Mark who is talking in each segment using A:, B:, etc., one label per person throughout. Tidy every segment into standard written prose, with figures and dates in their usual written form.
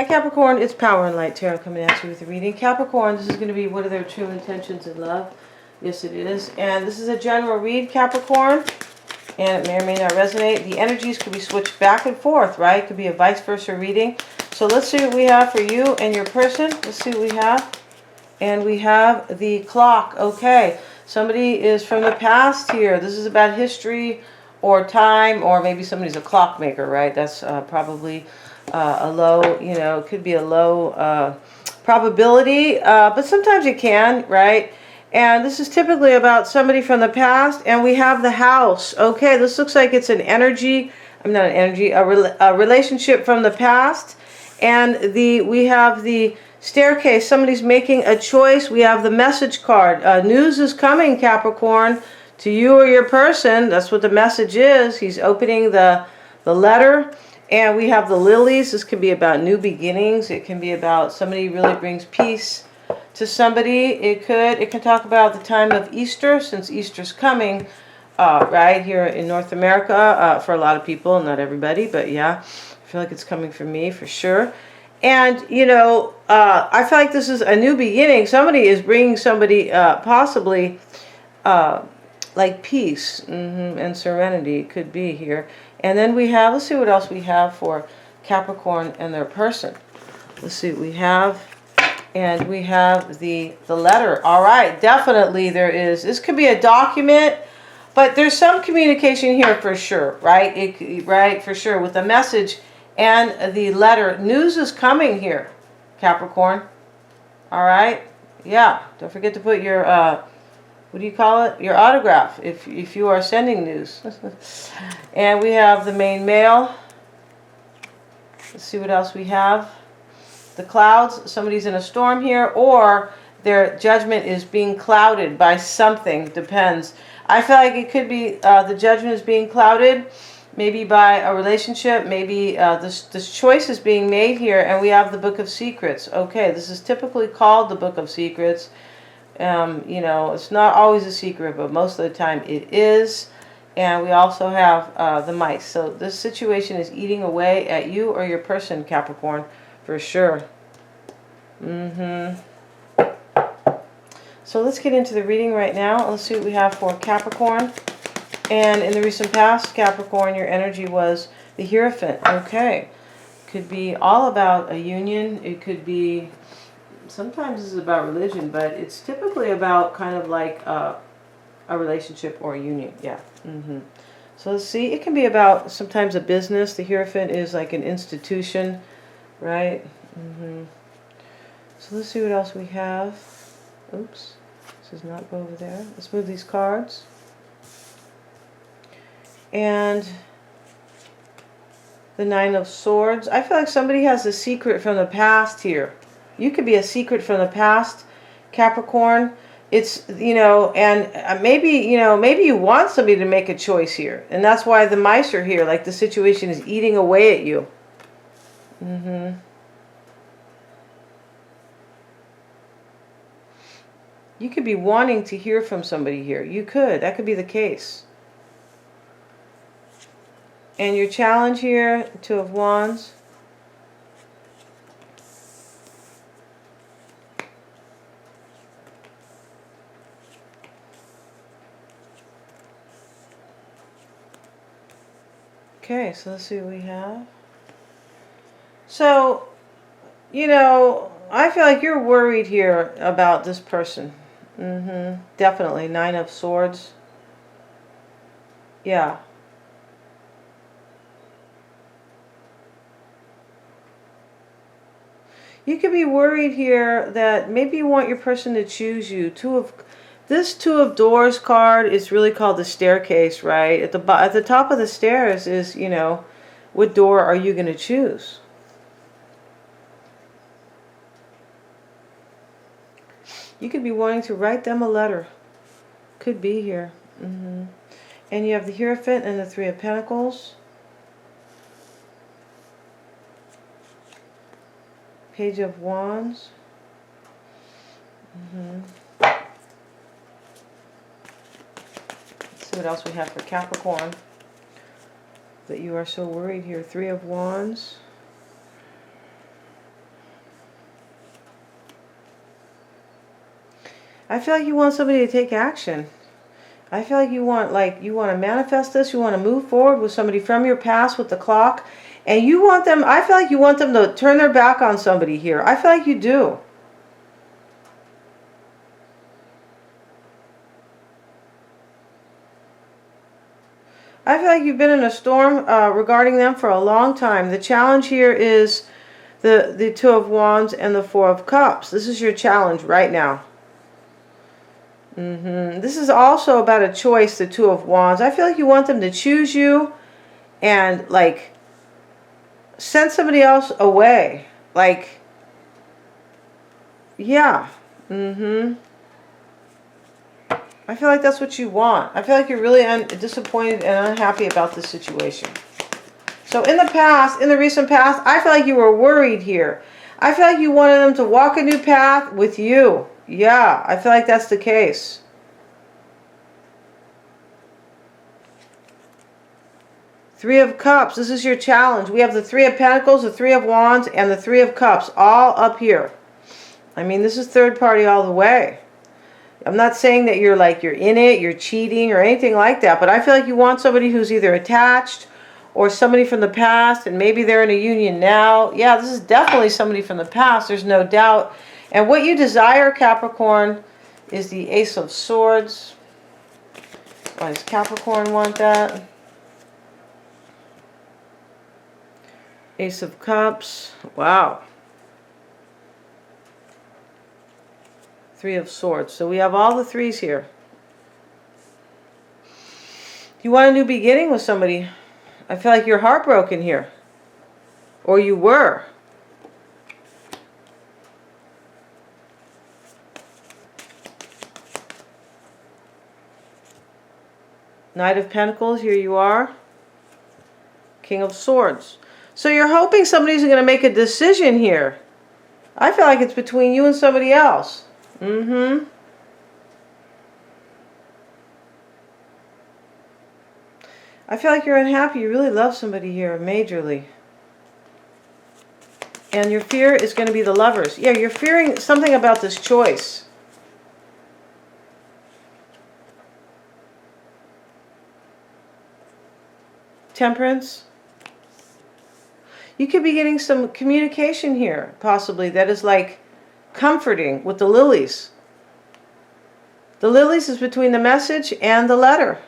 A: Capricorn, it's Power and Light Tarot coming at you with a reading. Capricorn, this is going to be what are their true intentions in love. Yes, it is. And this is a general read, Capricorn. And it may or may not resonate. The energies could be switched back and forth, right? It could be a vice versa reading. So let's see what we have for you and your person. Let's see what we have. And we have the clock. Okay. Somebody is from the past here. This is about history or time, or maybe somebody's a clockmaker, right? That's probably a low, you know, it could be a low probability, but sometimes it can, right? And this is typically about somebody from the past, and we have the house. Okay, this looks like it's an energy, I'm not an energy, a relationship from the past. And we have the staircase, somebody's making a choice. We have the message card. News is coming, Capricorn, to you or your person. That's what the message is. He's opening the letter. And we have the lilies. This could be about new beginnings. It can be about somebody really brings peace to somebody. It can talk about the time of Easter, since Easter's coming, right here in North America, for a lot of people, not everybody, but yeah, I feel like it's coming for me for sure. And you know, I feel like this is a new beginning. Somebody is bringing somebody possibly like peace and serenity. It could be here. And then we have, let's see what else we have for Capricorn and their person. Let's see what we have. And we have the letter. All right, definitely there is. This could be a document, but there's some communication here for sure, right? Right, for sure, with the message and the letter. News is coming here, Capricorn. All right, yeah. Don't forget to put your what do you call it? Your autograph if you are sending news. And we have the main male. Let's see what else we have. The clouds. Somebody's in a storm here, or their judgment is being clouded by something. Depends. I feel like it could be the judgment is being clouded, maybe by a relationship. Maybe this choice is being made here, and we have the Book of Secrets. Okay, this is typically called the Book of Secrets. You know, it's not always a secret, but most of the time it is. And we also have the mice. So this situation is eating away at you or your person, Capricorn, for sure. So let's get into the reading right now. Let's see what we have for Capricorn. And in the recent past, Capricorn, your energy was the Hierophant. Okay. Could be all about a union. It could be, sometimes this is about religion, but it's typically about kind of like a relationship or a union. Yeah. So let's see. It can be about sometimes a business. The Hierophant is like an institution, right? So let's see what else we have. Oops. This does not go over there. Let's move these cards. And the Nine of Swords. I feel like somebody has a secret from the past here. You could be a secret from the past, Capricorn. It's, you know, and maybe, you know, maybe you want somebody to make a choice here. And that's why the mice are here. Like the situation is eating away at you. You could be wanting to hear from somebody here. You could. That could be the case. And your challenge here, Two of Wands. Okay, so let's see what we have. So, you know, I feel like you're worried here about this person. Definitely. Nine of Swords. Yeah. You could be worried here that maybe you want your person to choose you. This Two of Doors card is really called the staircase, right? At the top of the stairs is, you know, what door are you going to choose? You could be wanting to write them a letter. Could be here. And you have the Hierophant and the Three of Pentacles. Page of Wands. Let's see what else we have for Capricorn. That you are so worried here. Three of Wands. I feel like you want somebody to take action. I feel like you want to manifest this. You want to move forward with somebody from your past with the clock. And you want them, I feel like you want them to turn their back on somebody here. I feel like you do. I feel like you've been in a storm regarding them for a long time. The challenge here is the Two of Wands and the Four of Cups. This is your challenge right now. This is also about a choice, the Two of Wands. I feel like you want them to choose you and like send somebody else away. Like, yeah. I feel like that's what you want. I feel like you're really disappointed and unhappy about this situation. So in the past, in the recent past, I feel like you were worried here. I feel like you wanted them to walk a new path with you. Yeah, I feel like that's the case. Three of Cups. This is your challenge. We have the Three of Pentacles, the Three of Wands, and the Three of Cups all up here. I mean, this is third party all the way. I'm not saying that you're in it, you're cheating or anything like that, but I feel like you want somebody who's either attached or somebody from the past, and maybe they're in a union now. Yeah, this is definitely somebody from the past, there's no doubt. And what you desire, Capricorn, is the Ace of Swords. Why does Capricorn want that? Ace of Cups. Wow. Three of Swords. So we have all the threes here. You want a new beginning with somebody. I feel like you're heartbroken here. Or you were. Knight of Pentacles, here you are. King of Swords. So you're hoping somebody's going to make a decision here. I feel like it's between you and somebody else. I feel like you're unhappy. You really love somebody here, majorly. And your fear is going to be the Lovers. Yeah, you're fearing something about this choice. Temperance. You could be getting some communication here, possibly, that is like comforting with the lilies. The lilies is between the message and the letter.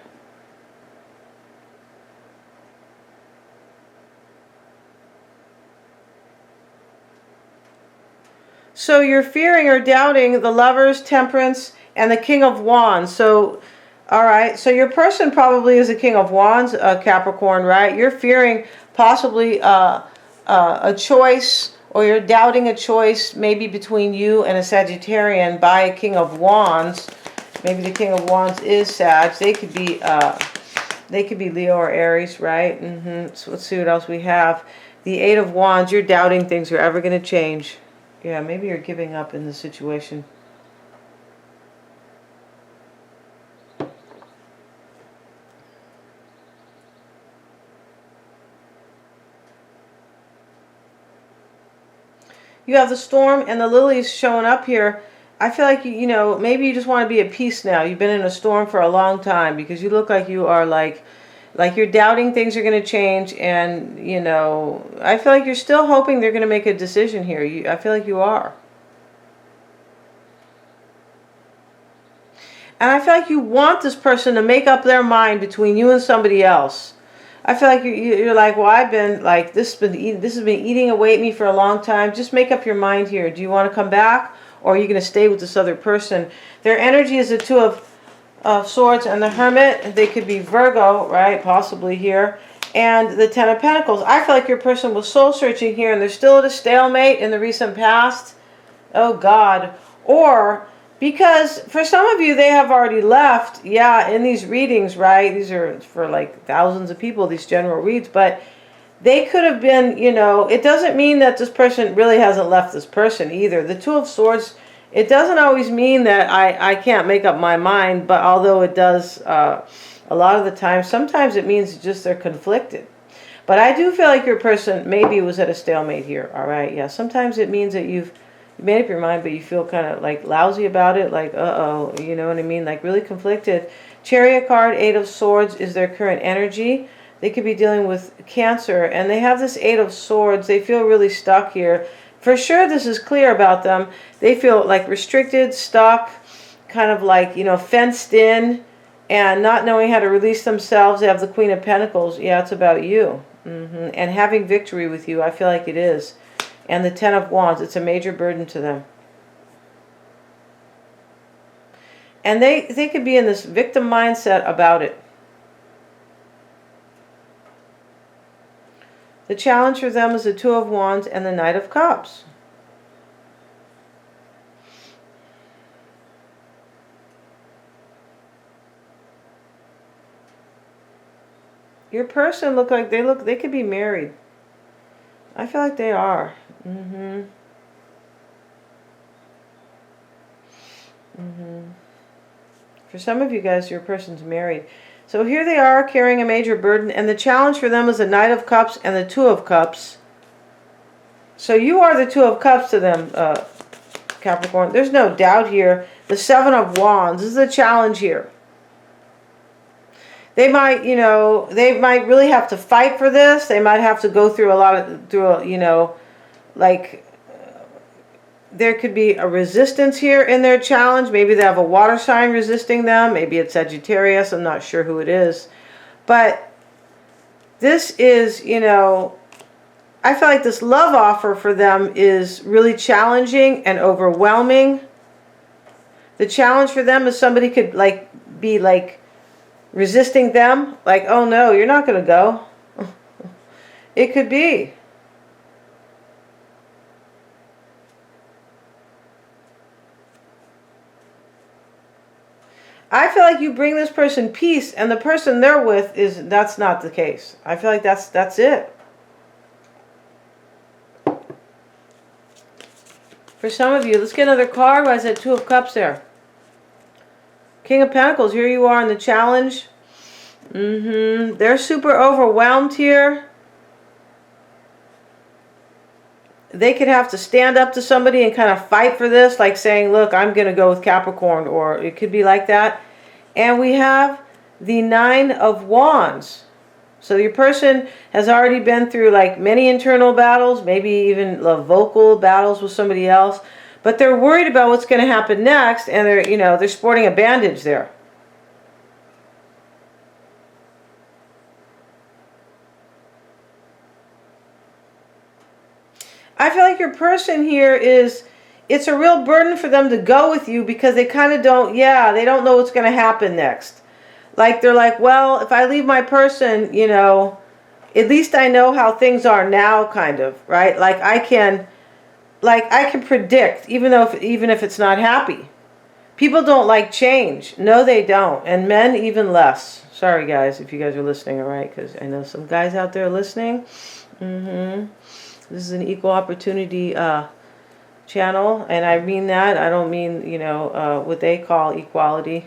A: So you're fearing or doubting the Lovers, Temperance, and the King of Wands. So, all right, so your person probably is a King of Wands, Capricorn, right? You're fearing possibly a choice, or you're doubting a choice maybe between you and a Sagittarian by a King of Wands. Maybe the King of Wands is Sag. They could be Leo or Aries, right? So let's see what else we have. The Eight of Wands. You're doubting things are ever going to change. Yeah, maybe you're giving up in the situation. You have the Storm and the Lilies showing up here. I feel like, you know, maybe you just want to be at peace now. You've been in a storm for a long time because you look like you are like you're doubting things are going to change. And, you know, I feel like you're still hoping they're going to make a decision here. I feel like you are. And I feel like you want this person to make up their mind between you and somebody else. I feel like you're like, well, I've been like, this has been eating away at me for a long time. Just make up your mind here. Do you want to come back, or are you going to stay with this other person? Their energy is the Two of Swords and the Hermit. They could be Virgo, right? Possibly here. And the Ten of Pentacles. I feel like your person was soul searching here, and they're still at a stalemate in the recent past. Oh, God. Or because for some of you, they have already left. Yeah, in these readings, right? These are for like thousands of people, these general reads. But they could have been, you know, it doesn't mean that this person really hasn't left this person either. The Two of Swords, it doesn't always mean that I can't make up my mind. But although it does a lot of the time, sometimes it means just they're conflicted. But I do feel like your person maybe was at a stalemate here. All right. Yeah. Sometimes it means that you've You made up your mind, but you feel kind of like lousy about it, like, uh-oh, you know what I mean? Like really conflicted. Chariot card, Eight of Swords is their current energy. They could be dealing with Cancer, and they have this Eight of Swords. They feel really stuck here. For sure, this is clear about them. They feel like restricted, stuck, kind of like, you know, fenced in, and not knowing how to release themselves. They have the Queen of Pentacles. Yeah, it's about you. And having victory with you, I feel like it is. And the Ten of Wands, it's a major burden to them. And they could be in this victim mindset about it. The challenge for them is the Two of Wands and the Knight of Cups. Your person they could be married. I feel like they are. For some of you guys, your person's married. So here they are carrying a major burden, and the challenge for them is the Knight of Cups and the Two of Cups. So you are the Two of Cups to them, Capricorn. There's no doubt here. The Seven of Wands, this is a challenge here. They might, you know, they might really have to fight for this. They might have to go through you know, like there could be a resistance here in their challenge. Maybe they have a water sign resisting them. Maybe it's Sagittarius. I'm not sure who it is. But this is, you know, I feel like this love offer for them is really challenging and overwhelming. The challenge for them is somebody could be resisting them. Like, oh no, you're not going to go. It could be. I feel like you bring this person peace, and the person they're with that's not the case. I feel like that's it. For some of you, let's get another card. Why is that Two of Cups there? King of Pentacles, here you are in the challenge. They're super overwhelmed here. They could have to stand up to somebody and kind of fight for this, like saying, look, I'm going to go with Capricorn, or it could be like that. And we have the Nine of Wands. So your person has already been through like many internal battles, maybe even vocal battles with somebody else, but they're worried about what's going to happen next, and they're sporting a bandage there. I feel like your person here it's a real burden for them to go with you, because they kind of they don't know what's going to happen next. Like, they're like, well, if I leave my person, you know, at least I know how things are now, kind of, right? Like I can predict, even if it's not happy. People don't like change. No, they don't. And men even less. Sorry, guys, if you guys are listening, all right? Because I know some guys out there listening. This is an equal opportunity channel, and I mean that. I don't mean, you know, what they call equality.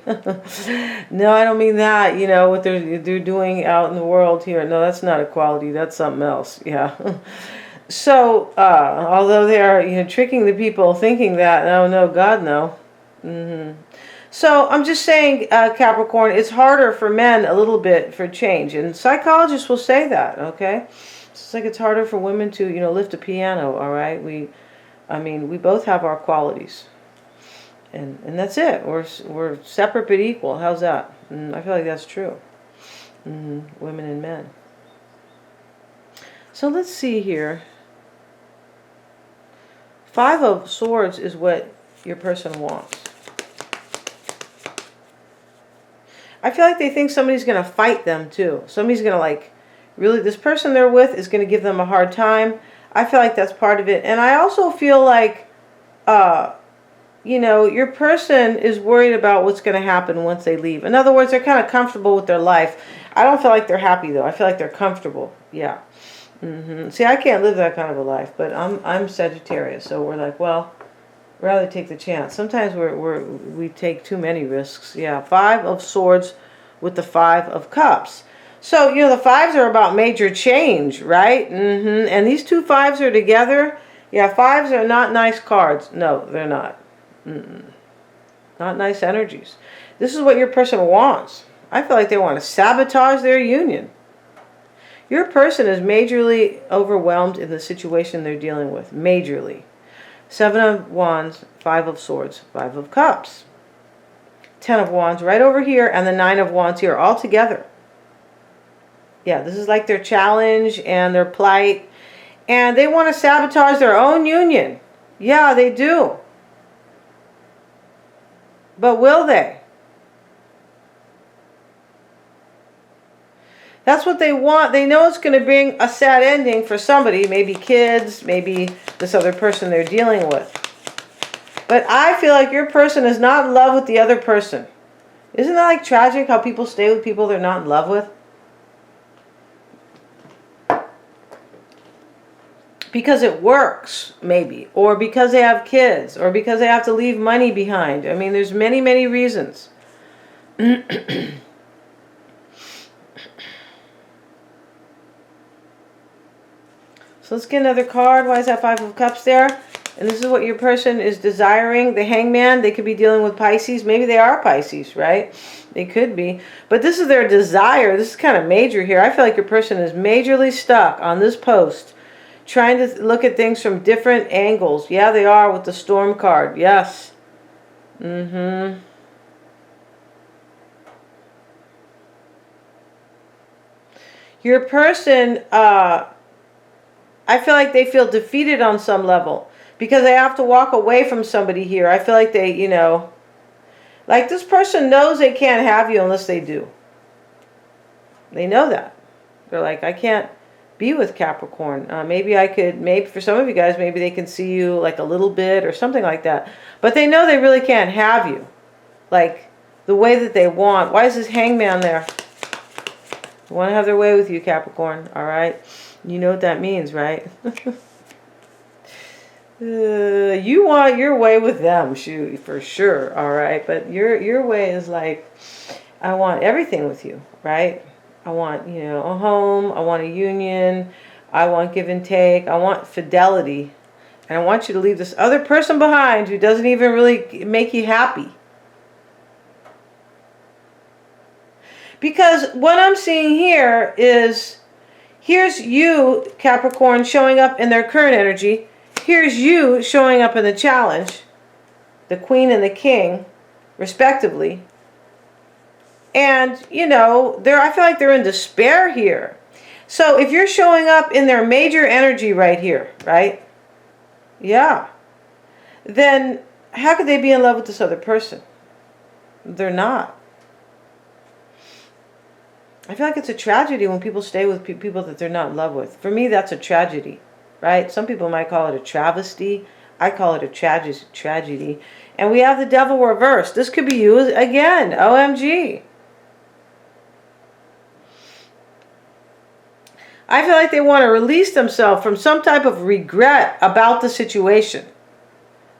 A: No, I don't mean that. You know, what they're doing out in the world here. No, that's not equality. That's something else. Yeah. So, although they're tricking the people thinking that, oh no, God no. So I'm just saying, Capricorn, it's harder for men a little bit for change, and psychologists will say that. Okay. It's like it's harder for women to, lift a piano, all right? We both have our qualities. And that's it. We're separate but equal. How's that? I feel like that's true. Women and men. So let's see here. Five of Swords is what your person wants. I feel like they think somebody's going to fight them too. Somebody's going to really, this person they're with is going to give them a hard time. I feel like that's part of it. And I also feel like, your person is worried about what's going to happen once they leave. In other words, they're kind of comfortable with their life. I don't feel like they're happy, though. I feel like they're comfortable. Yeah. See, I can't live that kind of a life, but I'm Sagittarius, so we're like, well, rather take the chance. Sometimes we take too many risks. Yeah. Five of Swords with the Five of Cups. So, the fives are about major change, right? And these two fives are together. Yeah, fives are not nice cards. No, they're not. Not nice energies. This is what your person wants. I feel like they want to sabotage their union. Your person is majorly overwhelmed in the situation they're dealing with. Majorly. 7 of Wands, 5 of Swords, 5 of Cups. 10 of Wands right over here, and the 9 of Wands here, all together. Yeah, this is like their challenge and their plight. And they want to sabotage their own union. Yeah, they do. But will they? That's what they want. They know it's going to bring a sad ending for somebody. Maybe kids, maybe this other person they're dealing with. But I feel like your person is not in love with the other person. Isn't that like tragic how people stay with people they're not in love with? Because it works, maybe. Or because they have kids. Or because they have to leave money behind. I mean, there's many, many reasons. So let's get another card. Why is that 5 of Cups there? And this is what your person is desiring. The Hangman, they could be dealing with Pisces. Maybe they are Pisces, right? They could be. But this is their desire. This is kind of major here. I feel like your person is majorly stuck on this post, trying to look at things from different angles. Yeah, they are with the Storm card. Yes. Your person, I feel like they feel defeated on some level because they have to walk away from somebody here. I feel like they, like this person knows they can't have you unless they do. They know that. They're like, I can't be with Capricorn. Maybe I could, maybe for some of you guys, maybe they can see you like a little bit or something like that. But they know they really can't have you like the way that they want. Why is this Hangman there? They want to have their way with you, Capricorn. All right. You know what that means, right? You want your way with them, shoot, for sure, all right? But your way is like, I want everything with you, right? I want, a home. I want a union. I want give and take. I want fidelity. And I want you to leave this other person behind who doesn't even really make you happy. Because what I'm seeing here is, here's you, Capricorn, showing up in their current energy. Here's you showing up in the challenge, the Queen and the King, respectively. And, I feel like they're in despair here. So if you're showing up in their major energy right here, right? Yeah. Then how could they be in love with this other person? They're not. I feel like it's a tragedy when people stay with people that they're not in love with. For me, that's a tragedy, right? Some people might call it a travesty. I call it a tragedy. And we have the devil reversed. This could be you again. OMG. I feel like they want to release themselves from some type of regret about the situation.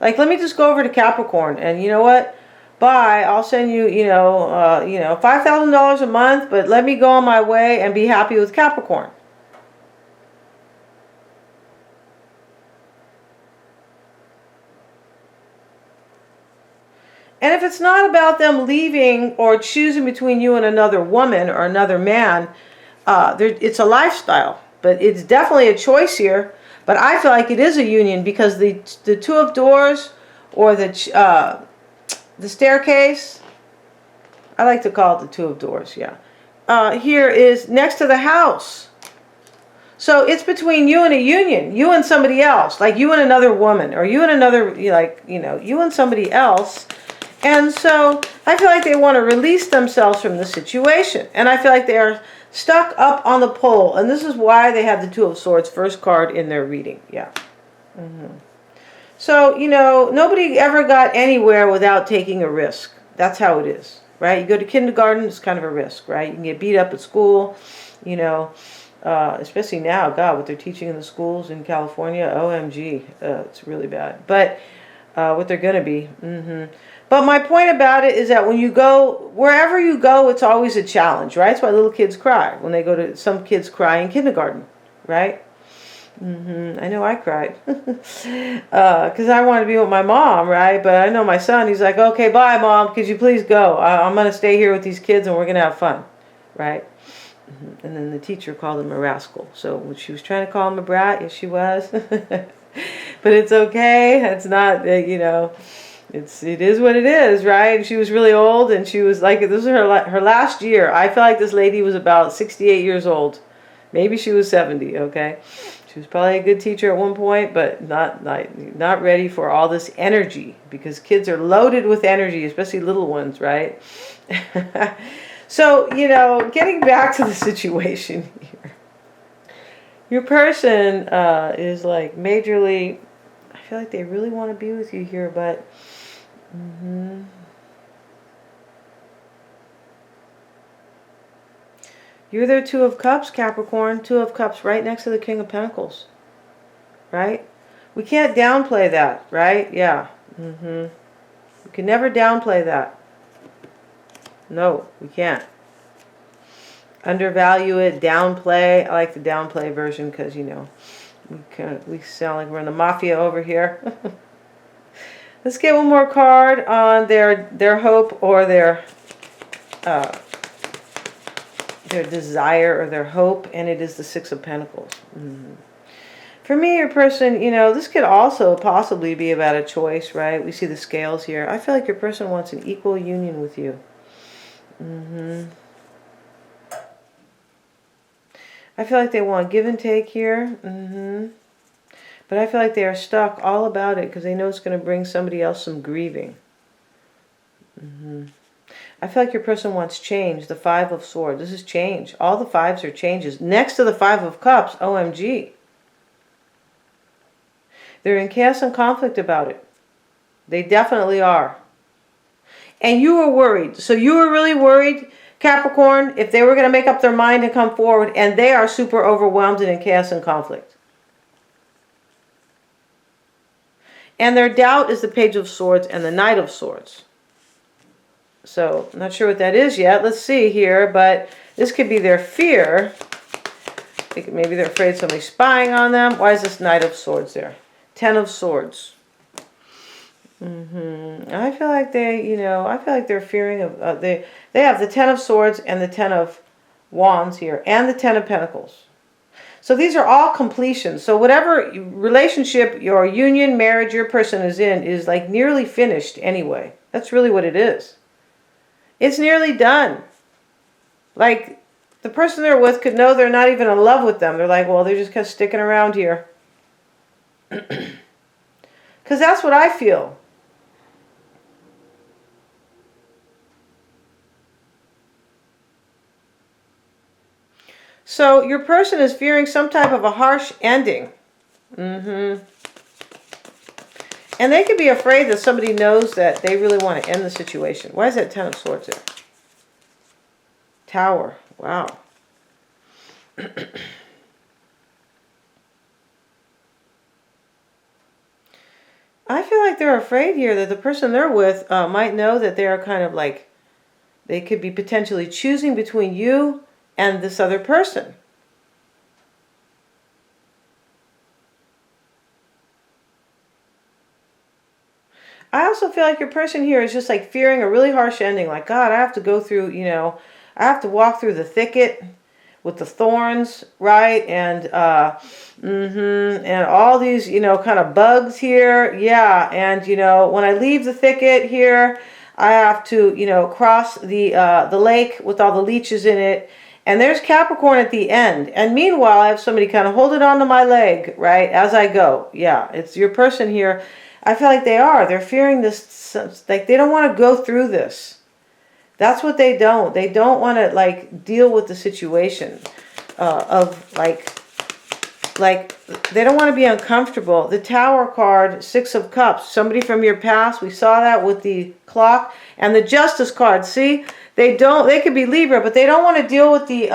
A: Like, let me just go over to Capricorn, and you know what? Bye. I'll send you, $5,000 a month, but let me go on my way and be happy with Capricorn. And if it's not about them leaving or choosing between you and another woman or another man, it's a lifestyle, but it's definitely a choice here. But I feel like it is a union because the Two of Doors or the staircase, I like to call it the Two of Doors, yeah. Here is next to the house. So it's between you and a union, you and somebody else, like you and another woman, or you and another, you and somebody else. And so I feel like they want to release themselves from the situation. And I feel like they are stuck up on the pole. And this is why they have the Two of Swords, first card in their reading. Yeah. So, nobody ever got anywhere without taking a risk. That's how it is, right? You go to kindergarten, it's kind of a risk, right? You can get beat up at school, especially now, God, what they're teaching in the schools in California, OMG, it's really bad. But what they're going to be. But my point about it is that when you go, wherever you go, it's always a challenge, right? That's why little kids cry when they go to, some kids cry in kindergarten, right? I know I cried. Because I wanted to be with my mom, right? But I know my son, he's like, okay, bye, Mom. Could you please go? I'm going to stay here with these kids and we're going to have fun, right? And then the teacher called him a rascal. So when she was trying to call him a brat, yes, she was. But it's okay. It's not, it is what it is, right? And she was really old, and she was like, this was her last year. I feel like this lady was about 68 years old. Maybe she was 70, okay? She was probably a good teacher at one point, but not ready for all this energy, because kids are loaded with energy, especially little ones, right? So, getting back to the situation here. Your person is like majorly, I feel like they really want to be with you here, but you're their Two of Cups, Capricorn. Two of Cups right next to the King of Pentacles. Right? We can't downplay that, right? Yeah. We can never downplay that. No, we can't. Undervalue it, downplay. I like the downplay version because, we sound like we're in the mafia over here. Let's get one more card on their hope or their desire or their hope, and it is the Six of Pentacles. For me, your person, this could also possibly be about a choice, right? We see the scales here. I feel like your person wants an equal union with you. I feel like they want give and take here. But I feel like they are stuck all about it because they know it's going to bring somebody else some grieving. I feel like your person wants change. The Five of Swords. This is change. All the fives are changes. Next to the Five of Cups, OMG. They're in chaos and conflict about it. They definitely are. And you were worried. So you were really worried, Capricorn, if they were going to make up their mind and come forward, and they are super overwhelmed and in chaos and conflict. And their doubt is the Page of Swords and the Knight of Swords. So, I'm not sure what that is yet. Let's see here. But this could be their fear. Maybe they're afraid somebody's spying on them. Why is this Knight of Swords there? Ten of Swords. I feel like they're fearing of, they have the Ten of Swords and the Ten of Wands here, and the Ten of Pentacles. So these are all completions. So whatever relationship, your union, marriage, your person is in is like nearly finished anyway. That's really what it is. It's nearly done. Like the person they're with could know they're not even in love with them. They're like, well, they're just kind of sticking around here. Because that's what I feel. So your person is fearing some type of a harsh ending. And they could be afraid that somebody knows that they really want to end the situation. Why is that Ten of Swords there? Tower. Wow. I feel like they're afraid here that the person they're with might know that they're kind of like, they could be potentially choosing between you and this other person. I also feel like your person here is just like fearing a really harsh ending. Like, God, I have to go through, I have to walk through the thicket with the thorns, right? And and all these, kind of bugs here. Yeah, and when I leave the thicket here, I have to, cross the lake with all the leeches in it. And there's Capricorn at the end. And meanwhile, I have somebody kind of holding onto my leg, right, as I go. Yeah, it's your person here. I feel like they're fearing this, like they don't want to go through this. That's what they don't. They don't want to like deal with the situation of like they don't want to be uncomfortable. The Tower card, Six of Cups, somebody from your past. We saw that with the clock. And the Justice card, see? They could be Libra, but they don't want to deal with the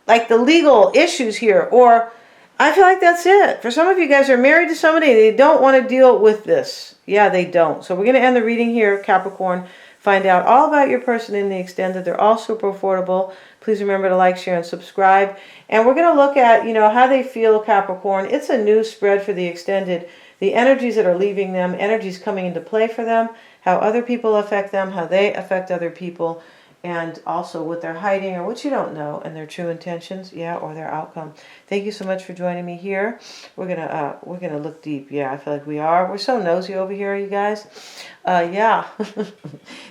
A: the legal issues here. Or I feel like that's it. For some of you guys are married to somebody, they don't want to deal with this. Yeah, they don't. So we're going to end the reading here, Capricorn. Find out all about your person in the extent that they're all super affordable. Please remember to like, share, and subscribe. And we're going to look at, how they feel, Capricorn. It's a new spread for the extended. The energies that are leaving them, energies coming into play for them, how other people affect them, how they affect other people, and also what they're hiding or what you don't know, and their true intentions, or their outcome. Thank you so much for joining me here. We're gonna look deep. Yeah, I feel like we are. We're so nosy over here, you guys. Yeah.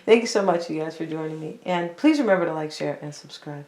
A: Thank you so much, you guys, for joining me. And please remember to like, share, and subscribe.